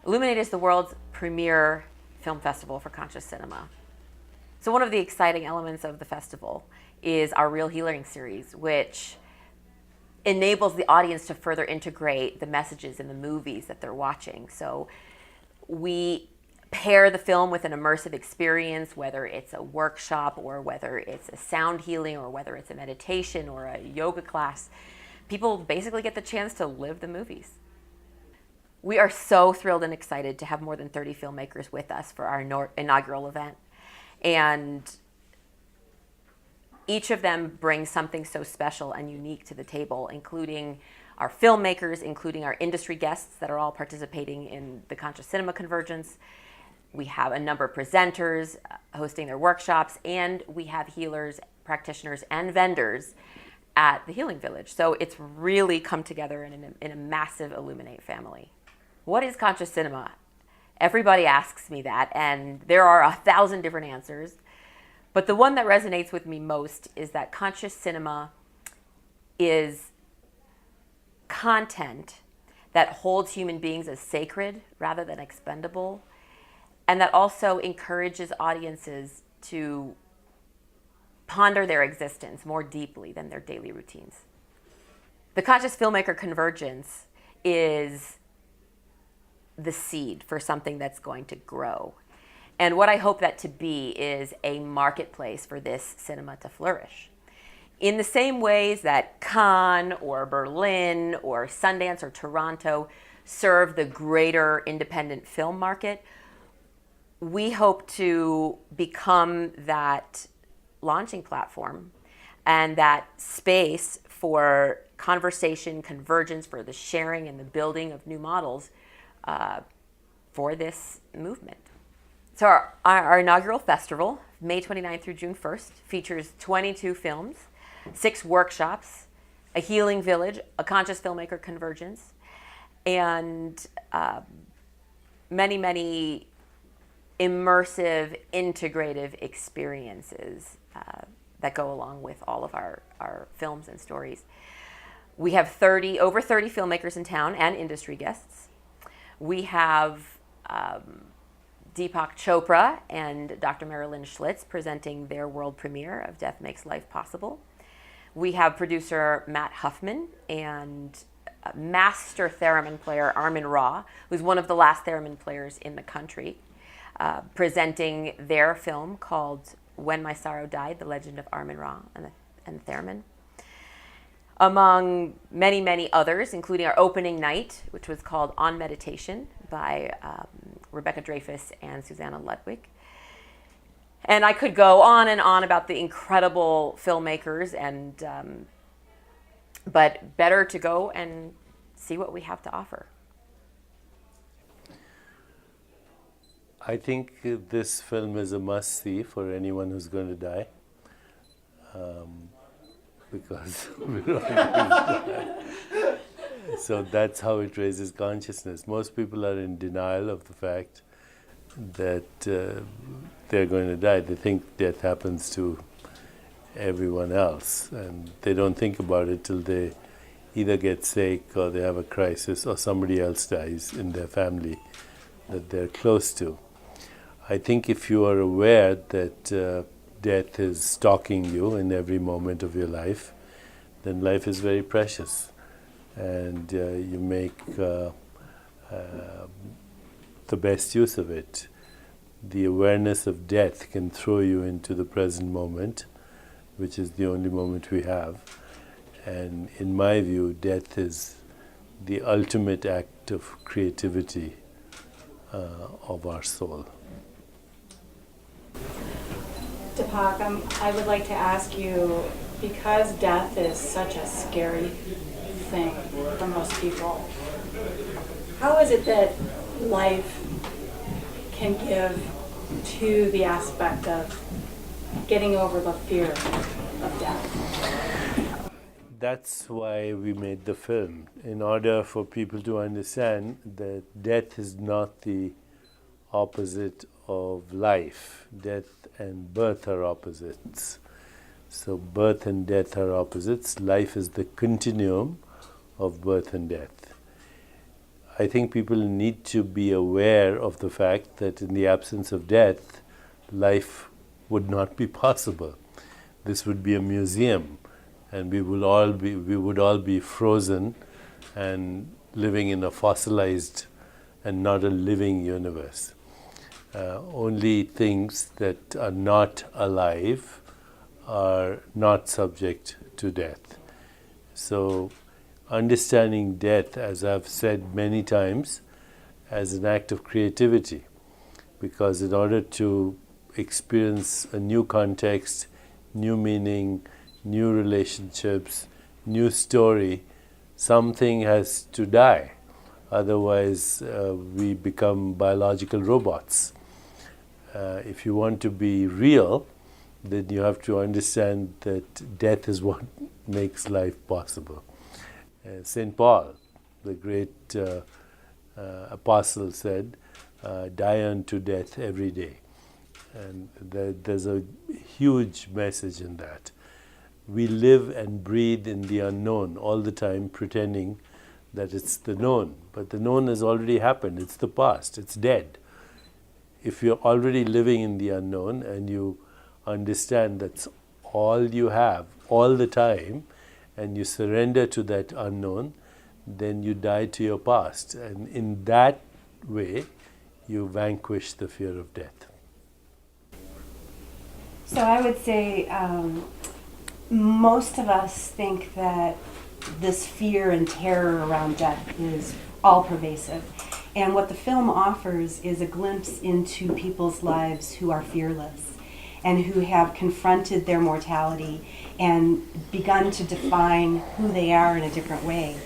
Illuminate is the world's premier film festival for conscious cinema. So one of the exciting elements of the festival is our Real Healing series, which enables the audience to further integrate the messages in the movies that they're watching. So we pair the film with an immersive experience, whether it's a workshop or whether it's a sound healing or whether it's a meditation or a yoga class. People basically get the chance to live the movies. We are so thrilled and excited to have more than 30 filmmakers with us for our inaugural event. And each of them brings something so special and unique to the table, including our filmmakers, including our industry guests that are all participating in the Conscious Cinema Convergence. We have a number of presenters hosting their workshops, and we have healers, practitioners, and vendors at the Healing Village. So it's really come together in a massive Illuminate family. What is conscious cinema? Everybody asks me that, and there are 1,000 different answers. But the one that resonates with me most is that conscious cinema is content that holds human beings as sacred rather than expendable, and that also encourages audiences to ponder their existence more deeply than their daily routines. The Conscious Filmmaker Convergence is the seed for something that's going to grow. And what I hope that to be is a marketplace for this cinema to flourish. In the same ways that Cannes or Berlin or Sundance or Toronto serve the greater independent film market, we hope to become that launching platform and that space for conversation, convergence, for the sharing and the building of new models for this movement. So our inaugural festival, May 29th through June 1st, features 22 films, 6 workshops, a healing village, a conscious filmmaker convergence, and many, many immersive, integrative experiences that go along with all of our films and stories. We have over 30 filmmakers in town and industry guests. We have Deepak Chopra and Dr. Marilyn Schlitz presenting their world premiere of Death Makes Life Possible. We have producer Matt Huffman and master theremin player Armin Ra, who's one of the last theremin players in the country, presenting their film called When My Sorrow Died, The Legend of Armin Ra and the Theremin. Among many, many others, including our opening night, which was called On Meditation by Rebecca Dreyfus and Susanna Ludwig. And I could go on and on about the incredible filmmakers, but better to go and see what we have to offer. I think this film is a must-see for anyone who's going to die. Because so that's how it raises consciousness. Most people are in denial of the fact that they're going to die. They think death happens to everyone else, and they don't think about it till they either get sick or they have a crisis or somebody else dies in their family that they're close to. I think if you are aware that death is stalking you in every moment of your life, then life is very precious, and you make the best use of it. The awareness of death can throw you into the present moment, which is the only moment we have. And in my view, death is the ultimate act of creativity of our soul. Deepak, I would like to ask you, because death is such a scary thing for most people, how is it that life can give to the aspect of getting over the fear of death? That's why we made the film, in order for people to understand that death is not the opposite of life. Death and birth are opposites. So birth and death are opposites. Life is the continuum of birth and death. I think people need to be aware of the fact that in the absence of death, life would not be possible. This would be a museum, and we would all be frozen and living in a fossilized and not a living universe. Only things that are not alive are not subject to death. So understanding death, as I've said many times, as an act of creativity, because in order to experience a new context, new meaning, new relationships, new story, something has to die. Otherwise, we become biological robots. If you want to be real, then you have to understand that death is what makes life possible. St. Paul, the great apostle, said, die unto death every day. And there's a huge message in that. We live and breathe in the unknown all the time, pretending that it's the known. But the known has already happened. It's the past. It's dead. If you're already living in the unknown and you understand that's all you have all the time, and you surrender to that unknown, then you die to your past. And in that way, you vanquish the fear of death. So I would say most of us think that this fear and terror around death is all pervasive. And what the film offers is a glimpse into people's lives who are fearless and who have confronted their mortality and begun to define who they are in a different way,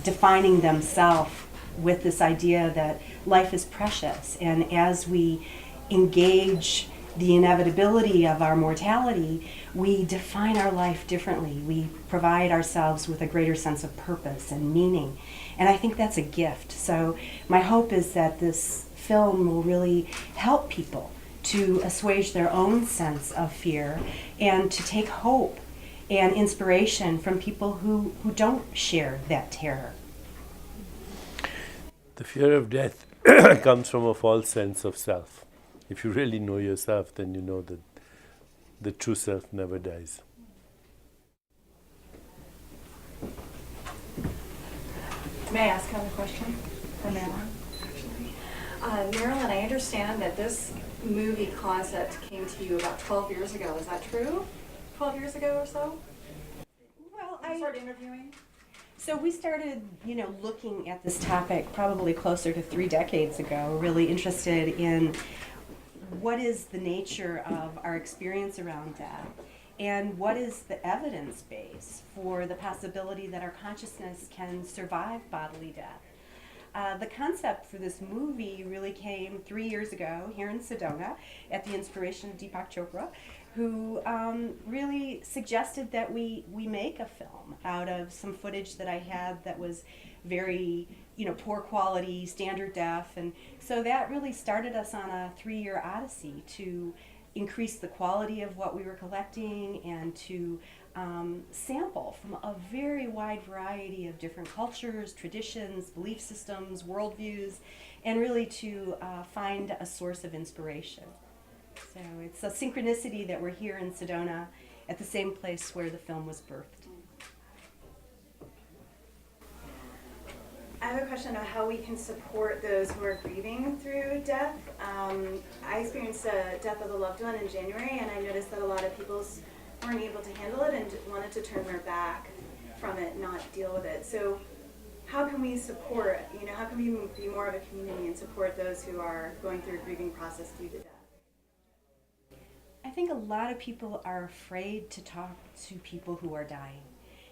defining themselves with this idea that life is precious. And as we engage the inevitability of our mortality, we define our life differently. We provide ourselves with a greater sense of purpose and meaning. And I think that's a gift. So my hope is that this film will really help people to assuage their own sense of fear and to take hope and inspiration from people who don't share that terror. The fear of death comes from a false sense of self. If you really know yourself, then you know that the true self never dies. May I ask another question for Marilyn? Marilyn, I understand that this movie concept came to you about 12 years ago. Is that true? 12 years ago or so? Well, You started interviewing? So we started, looking at this topic probably closer to 3 decades ago, really interested in what is the nature of our experience around death and what is the evidence base for the possibility that our consciousness can survive bodily death. The concept for this movie really came 3 years ago here in Sedona at the inspiration of Deepak Chopra, who really suggested that we make a film out of some footage that I had that was very poor quality, standard def, and so that really started us on a 3-year odyssey to increase the quality of what we were collecting and to sample from a very wide variety of different cultures, traditions, belief systems, worldviews, and really to find a source of inspiration. So it's a synchronicity that we're here in Sedona at the same place where the film was birthed. I have a question about how we can support those who are grieving through death. I experienced a death of a loved one in January, and I noticed that a lot of people weren't able to handle it and wanted to turn their back from it, not deal with it. So how can we support, how can we be more of a community and support those who are going through a grieving process due to death? I think a lot of people are afraid to talk to people who are dying,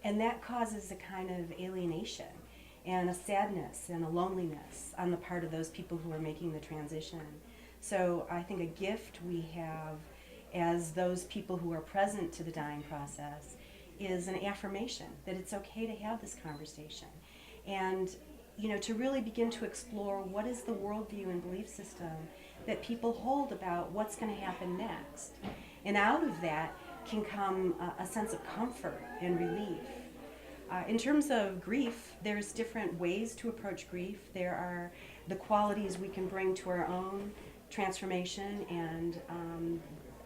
and that causes a kind of alienation and a sadness and a loneliness on the part of those people who are making the transition. So I think a gift we have as those people who are present to the dying process is an affirmation that it's okay to have this conversation and to really begin to explore what is the worldview and belief system that people hold about what's going to happen next. And out of that can come a sense of comfort and relief. In terms of grief, there's different ways to approach grief. There are the qualities we can bring to our own transformation and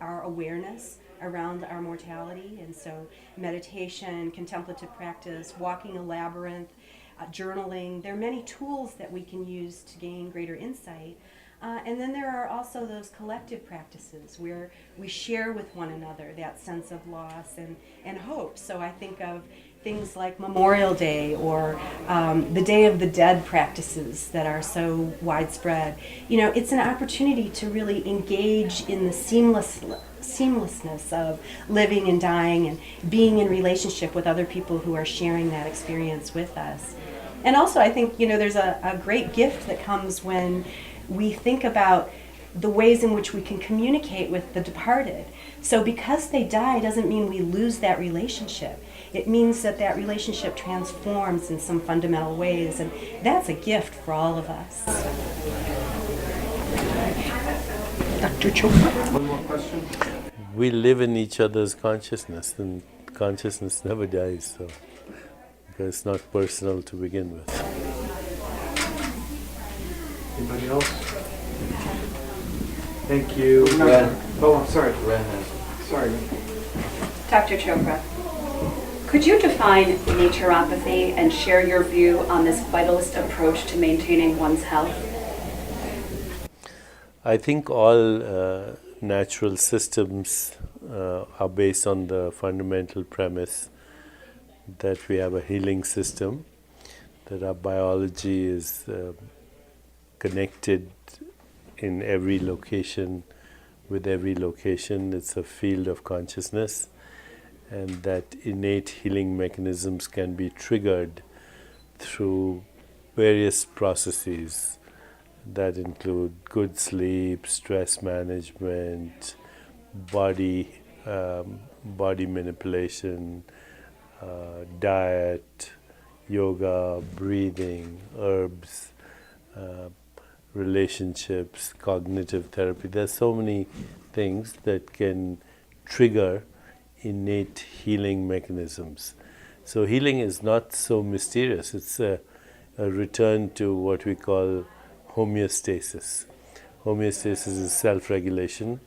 our awareness around our mortality. And so meditation, contemplative practice, walking a labyrinth, journaling, there are many tools that we can use to gain greater insight. And then there are also those collective practices where we share with one another that sense of loss and hope. So I think of things like Memorial Day or the Day of the Dead practices that are so widespread. You know, it's an opportunity to really engage in the seamlessness of living and dying and being in relationship with other people who are sharing that experience with us. And also I think, you know, there's a great gift that comes when we think about the ways in which we can communicate with the departed. So because they die doesn't mean we lose that relationship. It means that that relationship transforms in some fundamental ways, and that's a gift for all of us. Dr. Chopra? One more question? We live in each other's consciousness, and consciousness never dies, so because it's not personal to begin with. Anybody else? Thank you. Ren. Oh, I'm sorry. Ren has. Sorry. Dr. Chopra, could you define naturopathy and share your view on this vitalist approach to maintaining one's health? I think all natural systems are based on the fundamental premise that we have a healing system, that our biology is connected in every location with every location. It's a field of consciousness, and that innate healing mechanisms can be triggered through various processes that include good sleep, stress management, body manipulation, diet, yoga, breathing, herbs, relationships, cognitive therapy. There's so many things that can trigger innate healing mechanisms. So healing is not so mysterious. It's a return to what we call homeostasis. Homeostasis is self-regulation,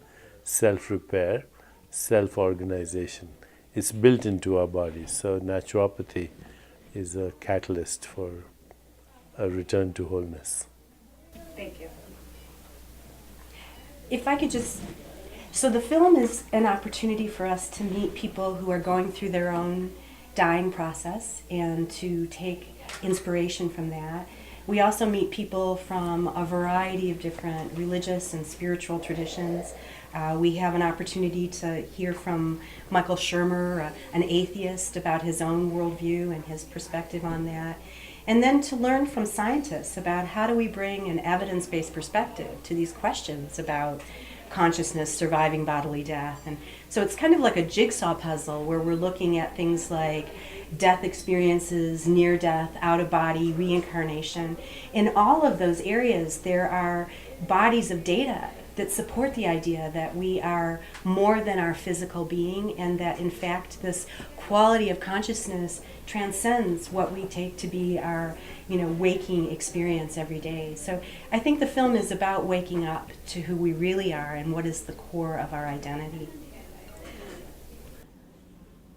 self-repair, self-organization. It's built into our bodies. So naturopathy is a catalyst for a return to wholeness. Thank you. If I could just, so the film is an opportunity for us to meet people who are going through their own dying process and to take inspiration from that. We also meet people from a variety of different religious and spiritual traditions. We have an opportunity to hear from Michael Shermer, an atheist, about his own worldview and his perspective on that. And then to learn from scientists about how do we bring an evidence-based perspective to these questions about consciousness surviving bodily death. And so it's kind of like a jigsaw puzzle where we're looking at things like death experiences, near death, out of body, reincarnation. In all of those areas, there are bodies of data that support the idea that we are more than our physical being, and that in fact this quality of consciousness transcends what we take to be our, waking experience every day. So I think the film is about waking up to who we really are and what is the core of our identity.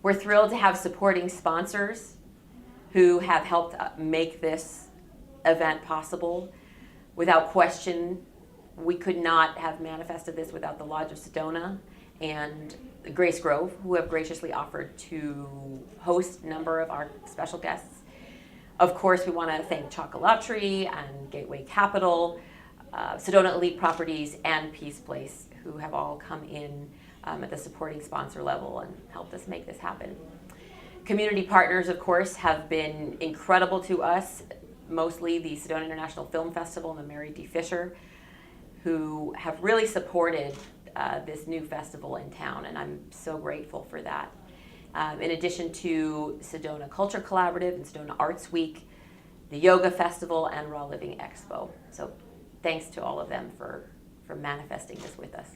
We're thrilled to have supporting sponsors who have helped make this event possible. Without question, we could not have manifested this without the Lodge of Sedona and Grace Grove, who have graciously offered to host a number of our special guests. Of course, we want to thank Chocolatry and Gateway Capital, Sedona Elite Properties, and Peace Place, who have all come in at the supporting sponsor level and helped us make this happen. Community partners, of course, have been incredible to us, mostly the Sedona International Film Festival and the Mary D. Fisher, who have really supported this new festival in town, and I'm so grateful for that. In addition to Sedona Culture Collaborative and Sedona Arts Week, the Yoga Festival, and Raw Living Expo. So thanks to all of them for manifesting this with us.